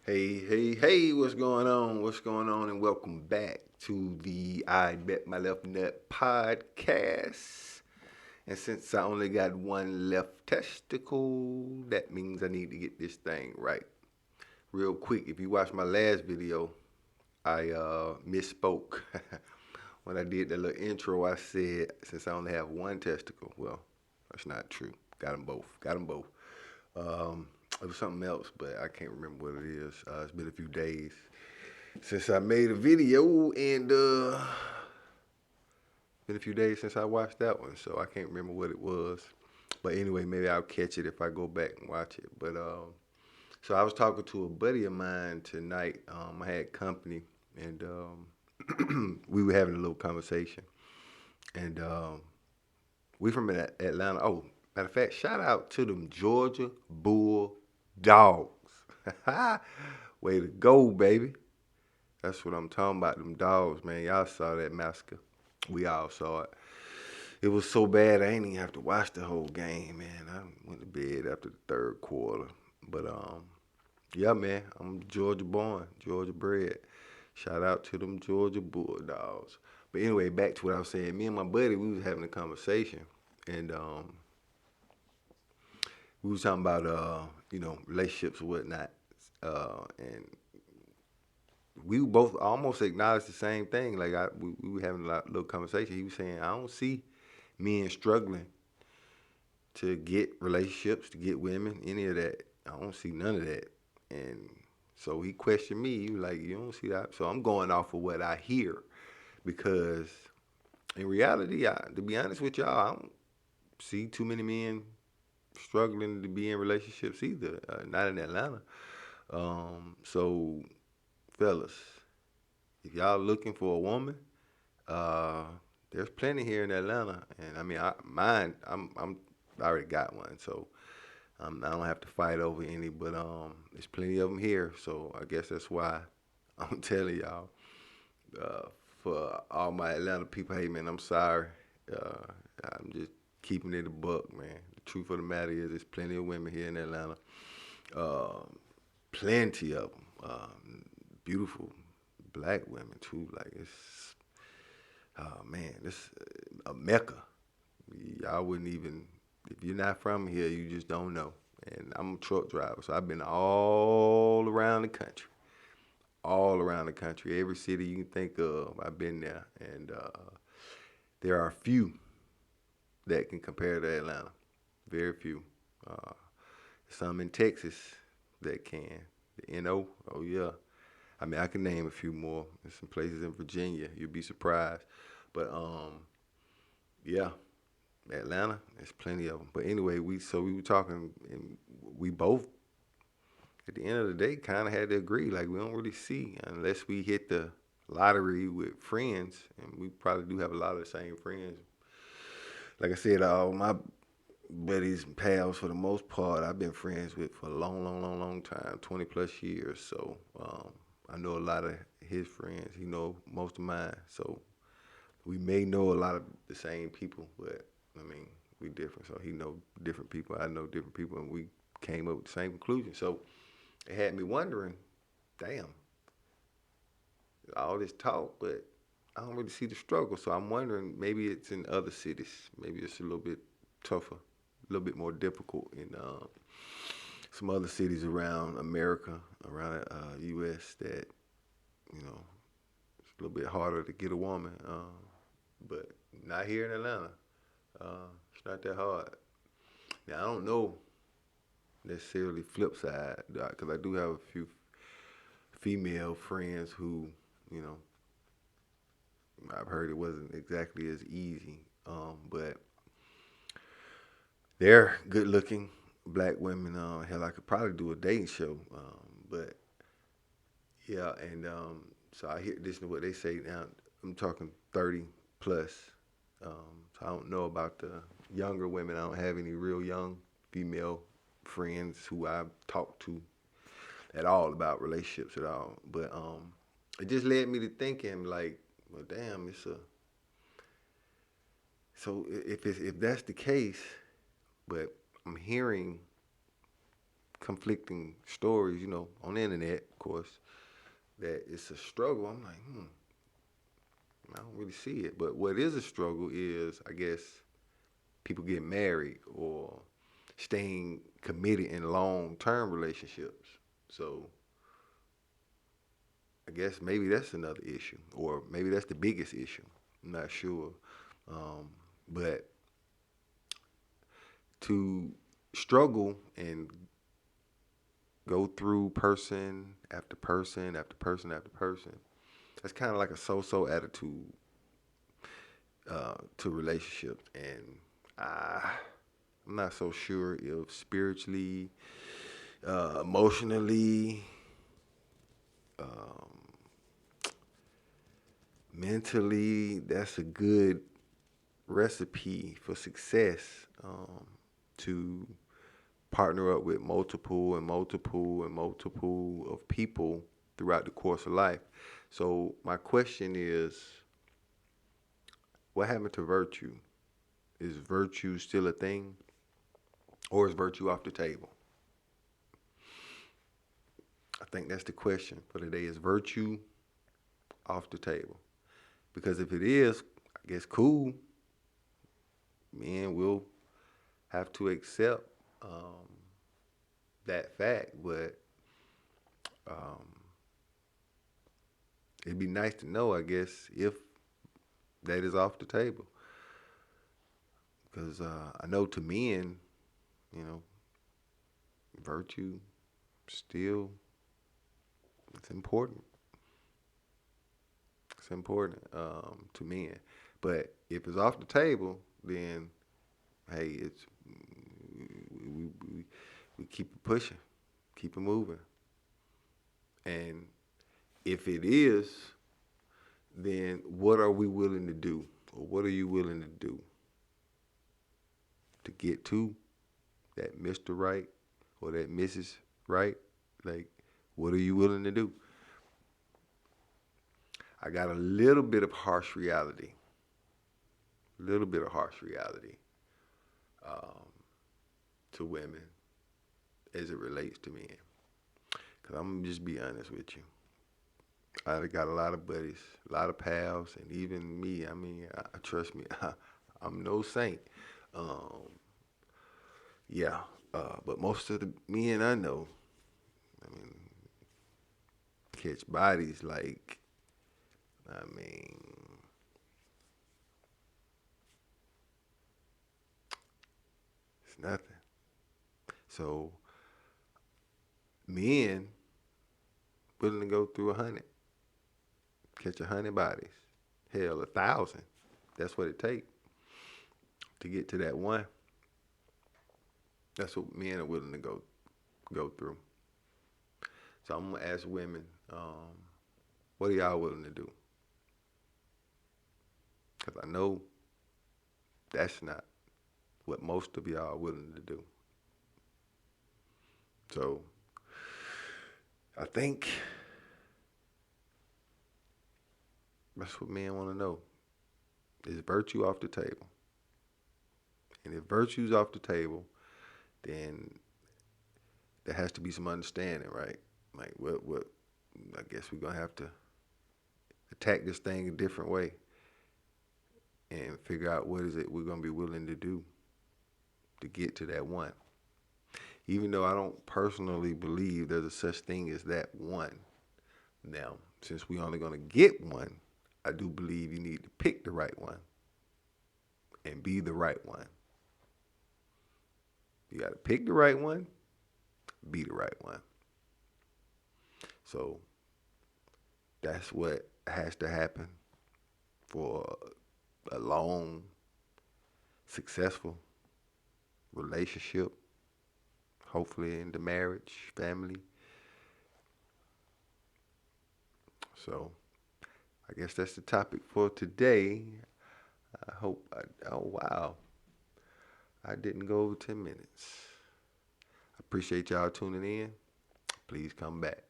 Hey, hey, hey, what's going on? What's going on? And welcome back to the I Bet My Left Nut podcast. And since I only got one left testicle, that means I need to get this thing right. Real quick, if you watched my last video, I misspoke. When I did the little intro, I said, since I only have one testicle, well, that's not true. Got them both. Got them both. Um, it was something else, but I can't remember what it is. It's been a few days since I made a video, and been a few days since I watched that one, so I can't remember what it was. But anyway, maybe I'll catch it if I go back and watch it. But so I was talking to a buddy of mine tonight. I had company, and we were having a little conversation, and we from Atlanta. Oh, matter of fact, shout out to them Georgia Bull Dogs. Way to go, baby. That's what I'm talking about. Them dogs, man. Y'all saw that massacre. We all saw it. It was so bad I ain't even have to watch the whole game, man. I went to bed after the third quarter. But yeah, man. I'm Georgia born, Georgia bred. Shout out to them Georgia Bulldogs. But anyway, back to what I was saying. Me and my buddy, we was having a conversation, and we was talking about relationships and whatnot, and we both almost acknowledged the same thing. Like we were having a little conversation. He was saying, I don't see men struggling to get relationships, to get women, any of that. I don't see none of that. And so he questioned me. He was like, you don't see that? So I'm going off of what I hear because in reality, to be honest with y'all, I don't see too many men struggling to be in relationships either. Not in Atlanta. So fellas, if y'all looking for a woman, uh, there's plenty here in Atlanta, and I mean, I already got one, so I don't have to fight over any. But there's plenty of them here, so I guess that's why I'm telling y'all. Uh, for all my Atlanta people, hey man, I'm sorry. Uh, I'm just keeping it a buck, man. The truth of the matter is, there's plenty of women here in Atlanta. Um, Plenty of them. Beautiful black women too. Like it's, oh man, this a mecca. Y'all wouldn't even, if you're not from here, you just don't know. And I'm a truck driver, so I've been all around the country. All around the country, every city you can think of, I've been there. And there are few that can compare to Atlanta. Very few. Uh, some in Texas that can. The NO, oh yeah. I mean, I can name a few more. There's some places in Virginia. You'd be surprised. But yeah, Atlanta, there's plenty of them. But anyway, we were talking, and we both, at the end of the day, kind of had to agree. Like we don't really see unless we hit the lottery with friends, and we probably do have a lot of the same friends. Like I said, all my buddies and pals, for the most part, I've been friends with for a long, long, long, long time, 20 plus years. So I know a lot of his friends. He know most of mine. So we may know a lot of the same people, but I mean, we different. So he know different people. I know different people, and we came up with the same conclusion. So it had me wondering, damn, all this talk, but I don't really see the struggle. So I'm wondering, maybe it's in other cities. Maybe it's a little bit tougher, a little bit more difficult in some other cities around America, around U.S. that you know it's a little bit harder to get a woman, but not here in Atlanta. It's not that hard. Now I don't know necessarily flip side because I do have a few female friends who, you know, I've heard it wasn't exactly as easy, but they're good looking black women. Hell, I could probably do a dating show, but yeah, and so I hear this is what they say now. I'm talking 30 plus. So I don't know about the younger women. I don't have any real young female friends who I've talked to at all about relationships at all. But it just led me to thinking like, well, damn, it's a so if that's the case, but I'm hearing conflicting stories, on the internet, of course, that it's a struggle. I'm like, I don't really see it. But what is a struggle is, I guess, people getting married or staying committed in long-term relationships. So I guess maybe that's another issue, or maybe that's the biggest issue. I'm not sure. Um, but to struggle and go through person after person after person after person, that's kind of like a so-so attitude to relationships. And I'm not so sure if spiritually, emotionally, um, mentally, that's a good recipe for success, to partner up with multiple and multiple and multiple of people throughout the course of life. So my question is, what happened to virtue? Is virtue still a thing, or is virtue off the table? I think that's the question for today. Is virtue off the table? Because if it is, I guess cool. Men will have to accept that fact, but um, it'd be nice to know, I guess, if that is off the table. Because I know to men, you know, virtue still, it's important. It's important to men. But if it's off the table, then hey, we keep it pushing, keep it moving. And if it is, then what are we willing to do? Or what are you willing to do to get to that Mr. Right or that Mrs. Right? Like, what are you willing to do? I got a little bit of harsh reality, a little bit of harsh reality um, to women as it relates to men. Because I'm going to just be honest with you. I got a lot of buddies, a lot of pals, and even me. I mean, trust me, I'm no saint. Um, yeah, but most of the men I know, I mean, catch bodies like, I mean, it's nothing. So men willing to go through 100, catch 100 bodies, hell, 1,000. That's what it takes to get to that one. That's what men are willing to go through. So I'm gonna ask women, what are y'all willing to do? Because I know that's not what most of y'all are willing to do. So I think that's what men want to know. Is virtue off the table? And if virtue's off the table, then there has to be some understanding, right? Like what I guess we're gonna have to attack this thing a different way and figure out what is it we're gonna be willing to do to get to that one. Even though I don't personally believe there's a such thing as that one. Now, since we only gonna get one, I do believe you need to pick the right one and be the right one. You gotta pick the right one, be the right one. So that's what has to happen for a long, successful relationship, hopefully in the marriage, family. So I guess that's the topic for today. I hope, oh wow, I didn't go over 10 minutes. I appreciate y'all tuning in. Please come back.